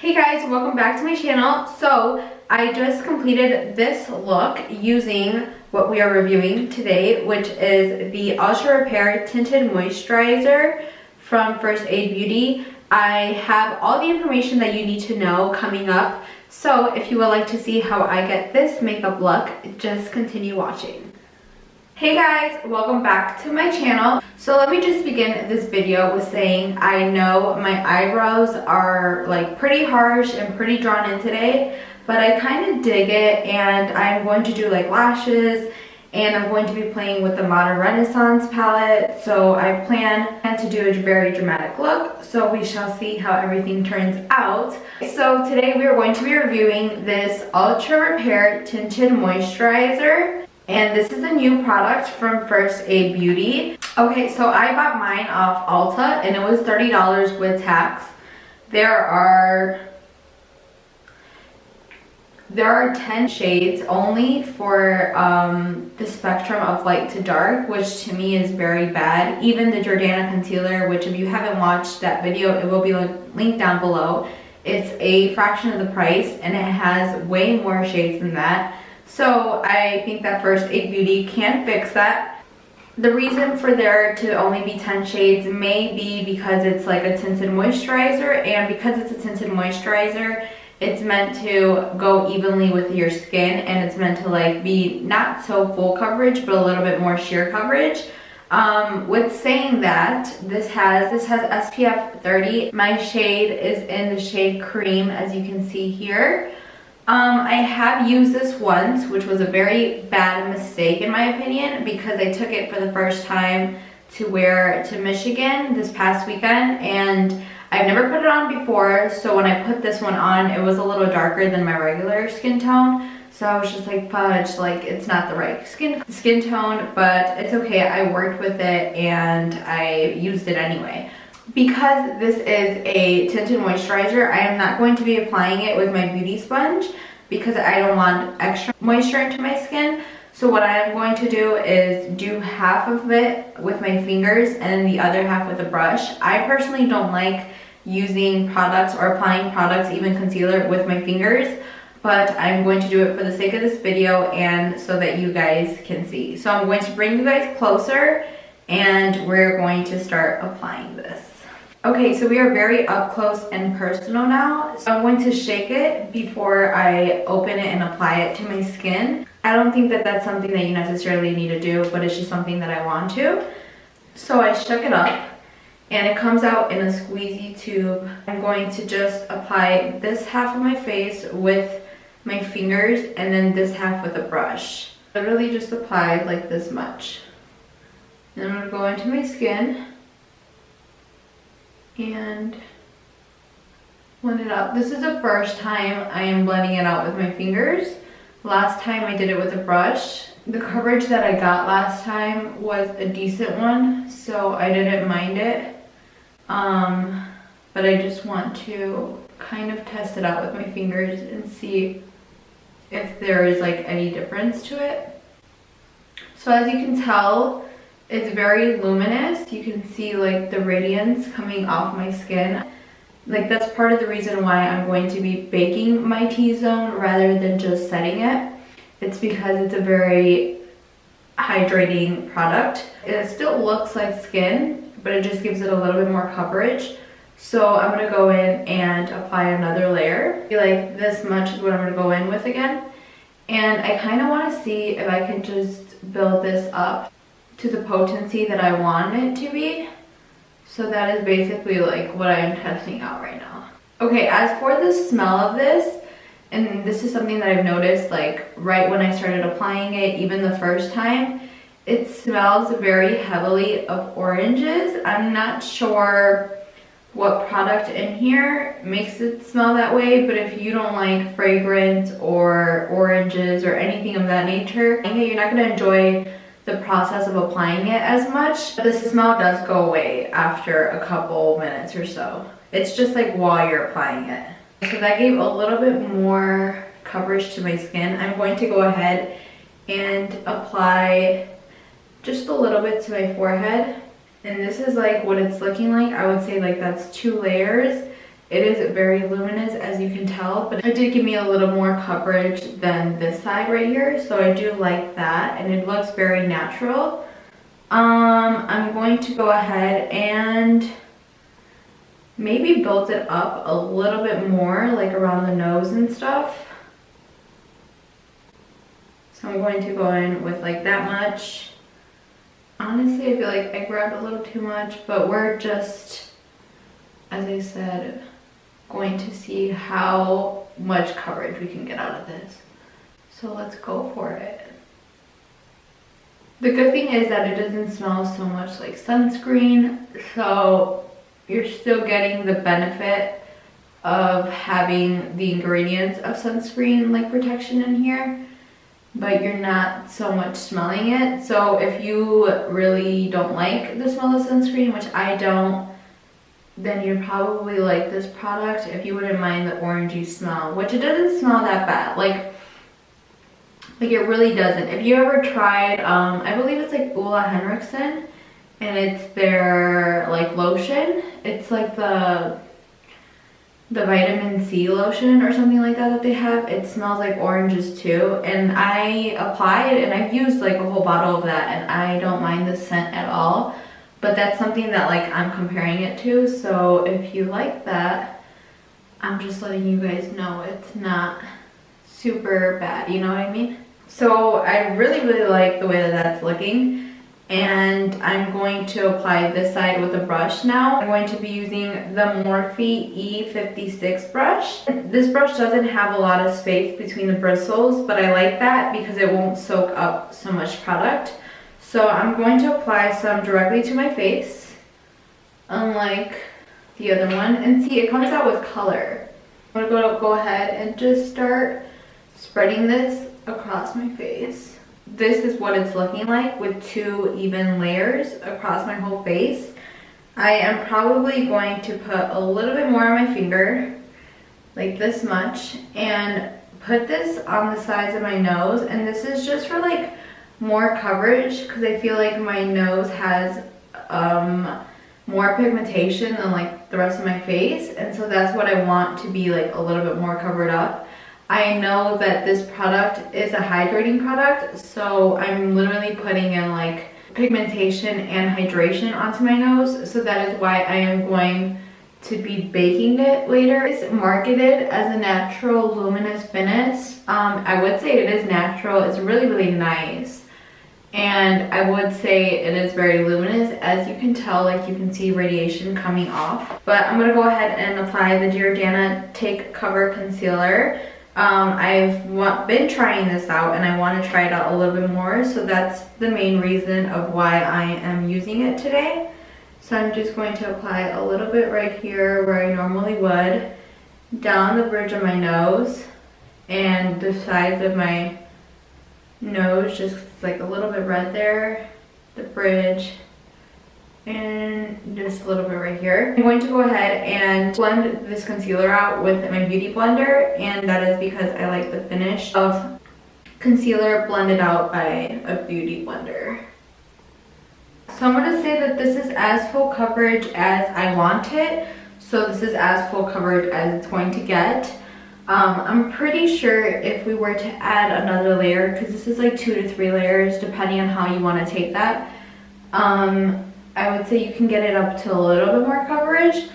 Hey guys, welcome back to my channel. So I just completed this look using what we are reviewing today, which is the Ultra Repair Tinted Moisturizer from First Aid Beauty. I have all the information that you need to know coming up. So if you would like to see how I get this makeup look, just continue watching. Hey guys, welcome back to my channel. So let me just begin this video with saying I know my eyebrows are like pretty harsh and pretty drawn in today, but I kind of dig it, and I'm going to do like lashes, and I'm going to be playing with the Modern Renaissance palette. So I plan to do a very dramatic look, so we shall see how everything turns out. So today we are going to be reviewing this Ultra Repair Tinted Moisturizer. And this is a new product from First Aid Beauty. Okay, so I bought mine off Ulta and it was $30 with tax. There are 10 shades only for the spectrum of light to dark, which to me is very bad. Even the Jordana concealer, which if you haven't watched that video, it will be linked down below. It's a fraction of the price and it has way more shades than that. So I think that First Aid Beauty can fix that. The reason for there to only be 10 shades may be because it's like a tinted moisturizer, and because it's a tinted moisturizer, it's meant to go evenly with your skin, and it's meant to like be not so full coverage but a little bit more sheer coverage. With saying that, this has SPF 30. My shade is in the shade Cream, as you can see here. I have used this once, which was a very bad mistake in my opinion, because I took it for the first time to wear to Michigan this past weekend, and I've never put it on before. So when I put this one on, it was a little darker than my regular skin tone. So I was just like, fudge, like it's not the right skin tone, but it's okay. I worked with it and I used it anyway. Because this is a tinted moisturizer, I am not going to be applying it with my beauty sponge because I don't want extra moisture into my skin. So what I am going to do is do half of it with my fingers and the other half with a brush. I personally don't like using products or applying products, even concealer, with my fingers, but I'm going to do it for the sake of this video and so that you guys can see. So I'm going to bring you guys closer and we're going to start applying this. Okay, so we are very up close and personal now. So I'm going to shake it before I open it and apply it to my skin. I don't think that that's something that you necessarily need to do, but it's just something that I want to. So I shook it up and it comes out in a squeezy tube. I'm going to just apply this half of my face with my fingers and then this half with a brush. Literally just apply like this much. And I'm going to go into my skin and blend it out. This is the first time I am blending it out with my fingers. Last time I did it with a brush. The coverage that I got last time was a decent one, so I didn't mind it. But I just want to kind of test it out with my fingers and see if there is like any difference to it. So as you can tell, it's very luminous. You can see like the radiance coming off my skin. Like that's part of the reason why I'm going to be baking my T-zone rather than just setting it. It's because it's a very hydrating product. It still looks like skin, but it just gives it a little bit more coverage. So I'm gonna go in and apply another layer. Like this much is what I'm gonna go in with again. And I kind of want to see if I can just build this up to the potency that I want it to be. So that is basically like what I am testing out right now. Okay, as for the smell of this, and this is something that I've noticed like right when I started applying it, even the first time, it smells very heavily of oranges. I'm not sure what product in here makes it smell that way, but if you don't like fragrance or oranges or anything of that nature, you're not going to enjoy the process of applying it as much. The smell does go away after a couple minutes or so. It's just like while you're applying it. So that gave a little bit more coverage to my skin. I'm going to go ahead and apply just a little bit to my forehead. And this is like what it's looking like. I would say like that's 2 layers. It is very luminous, as you can tell, but it did give me a little more coverage than this side right here, so I do like that, and it looks very natural. I'm going to go ahead and maybe build it up a little bit more, like around the nose and stuff. So I'm going to go in with like that much. Honestly, I feel like I grabbed a little too much, but we're just, as I said, going to see how much coverage we can get out of this. So let's go for it. The good thing is that it doesn't smell so much like sunscreen, so you're still getting the benefit of having the ingredients of sunscreen like protection in here, but you're not so much smelling it. So if you really don't like the smell of sunscreen, which I don't, then you'd probably like this product if you wouldn't mind the orangey smell, which it doesn't smell that bad. Like it really doesn't. If you ever tried, I believe it's like Henriquez, and it's their like lotion. It's like the vitamin C lotion or something like that they have. It smells like oranges too, and I applied and I've used like a whole bottle of that, and I don't mind the scent at all. But that's something that like I'm comparing it to, so if you like that, I'm just letting you guys know it's not super bad, you know what I mean? So I really like the way that that's looking, and I'm going to apply this side with a brush now. I'm going to be using the Morphe E56 brush. This brush doesn't have a lot of space between the bristles, but I like that because it won't soak up so much product. So I'm going to apply some directly to my face, unlike the other one. And see, it comes out with color. I'm gonna go ahead and just start spreading this across my face. This is what it's looking like with 2 even layers across my whole face. I am probably going to put a little bit more on my finger, like this much, and put this on the sides of my nose. And this is just for like more coverage, because I feel like my nose has more pigmentation than like the rest of my face, and so that's what I want to be like a little bit more covered up. I know that this product is a hydrating product, so I'm literally putting in like pigmentation and hydration onto my nose, so that is why I am going to be baking it later. It's marketed as a natural luminous finish. I would say it is natural. It's really nice, and I would say it is very luminous. As you can tell, like you can see radiation coming off. But I'm gonna go ahead and apply the Jordana Take Cover Concealer. I've been trying this out, and I want to try it out a little bit more, so that's the main reason of why I am using it today. So I'm just going to apply a little bit right here where I normally would, down the bridge of my nose and the sides of my nose, just like a little bit red there, the bridge, and just a little bit right here. I'm going to go ahead and blend this concealer out with my beauty blender, and that is because I like the finish of concealer blended out by a beauty blender. So I'm going to say that this is as full coverage as I want it. So this is as full coverage as it's going to get. I'm pretty sure if we were to add another layer, because this is like 2 to 3 layers depending on how you want to take that, I would say you can get it up to a little bit more coverage,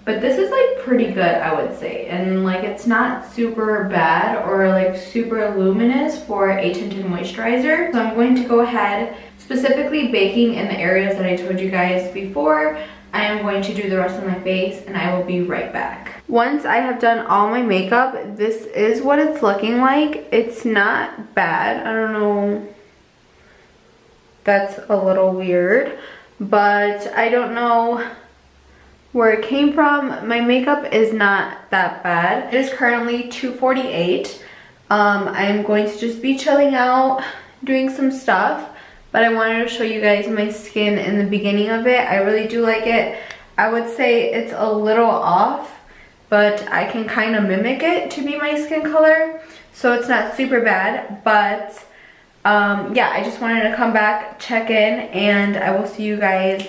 but this is like pretty good, I would say, and like it's not super bad or like super luminous for a tinted moisturizer. So I'm going to go ahead, specifically baking in the areas that I told you guys before. I am going to do the rest of my face, and I will be right back. Once I have done all my makeup, this is what it's looking like. It's not bad. I don't know, that's a little weird, but I don't know where it came from. My makeup is not that bad. It is currently 2:48. I am going to just be chilling out, doing some stuff, but I wanted to show you guys my skin in the beginning of it. I really do like it. I would say it's a little off, but I can kind of mimic it to be my skin color, so it's not super bad. But yeah, I just wanted to come back, check in, and I will see you guys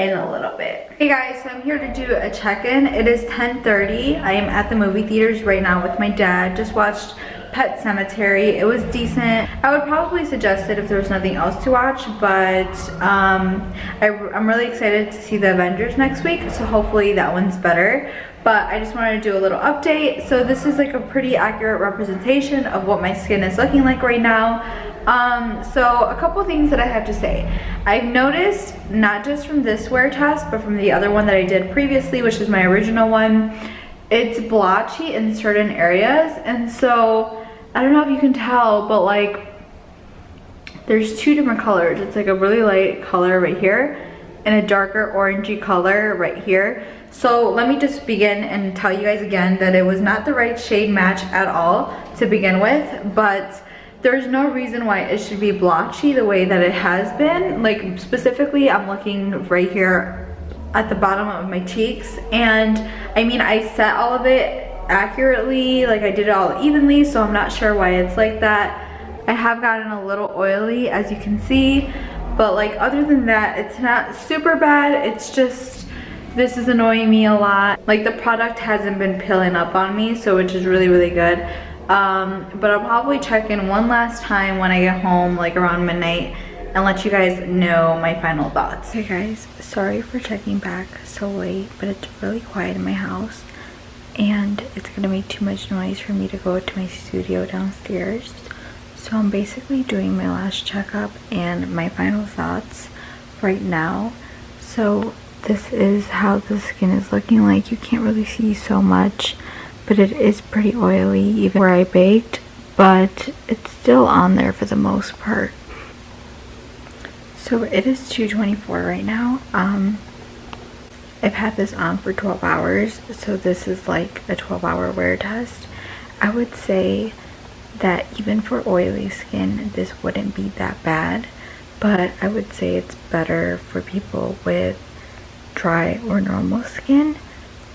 in a little bit. Hey guys, so I'm here to do a check-in. It is 10:30. I am at the movie theaters right now with my dad. Just watched Pet Sematary. It was decent. I would probably suggest it if there was nothing else to watch, but I'm really excited to see the Avengers next week, so hopefully that one's better. But I just wanted to do a little update. So this is like a pretty accurate representation of what my skin is looking like right now. So a couple things that I have to say. I've noticed, not just from this wear test, but from the other one that I did previously, which is my original one, it's blotchy in certain areas. And so I don't know if you can tell, but like there's two different colors. It's like a really light color right here and a darker orangey color right here. So let me just begin and tell you guys again that it was not the right shade match at all to begin with, but there's no reason why it should be blotchy the way that it has been. Like specifically, I'm looking right here at the bottom of my cheeks, and I mean, I set all of it accurately, like I did it all evenly, so I'm not sure why it's like that. I have gotten a little oily, as you can see, but like other than that, it's not super bad. It's just, this is annoying me a lot. Like the product hasn't been peeling up on me, so which is really, really good. But I'll probably check in one last time when I get home, like around midnight, and let you guys know my final thoughts. Hey guys, sorry for checking back so late, but it's really quiet in my house, and it's gonna make too much noise for me to go to my studio downstairs. So I'm basically doing my last checkup and my final thoughts right now. So this is how the skin is looking like. You can't really see so much, but it is pretty oily even where I baked, but it's still on there for the most part. So it is 2:24 right now. I've had this on for 12 hours, so this is like a 12-hour wear test. I would say that even for oily skin, this wouldn't be that bad, but I would say it's better for people with dry or normal skin.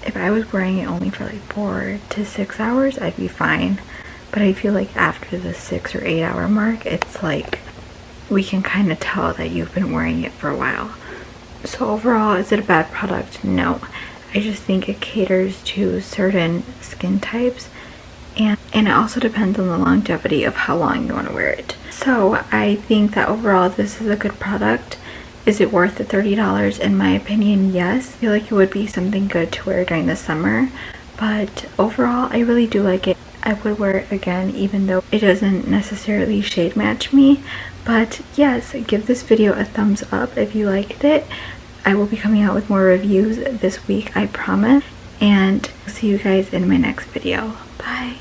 If I was wearing it only for like 4 to 6 hours, I'd be fine. But I feel like after the 6 or 8 hour mark, it's like we can kind of tell that you've been wearing it for a while. So overall, is it a bad product? No. I just think it caters to certain skin types, and it also depends on the longevity of how long you want to wear it. So I think that overall this is a good product. Is it worth the $30? In my opinion, yes. I feel like it would be something good to wear during the summer, but overall I really do like it. I would wear it again, even though it doesn't necessarily shade match me. But yes, give this video a thumbs up if you liked it. I will be coming out with more reviews this week, I promise. And see you guys in my next video. Bye.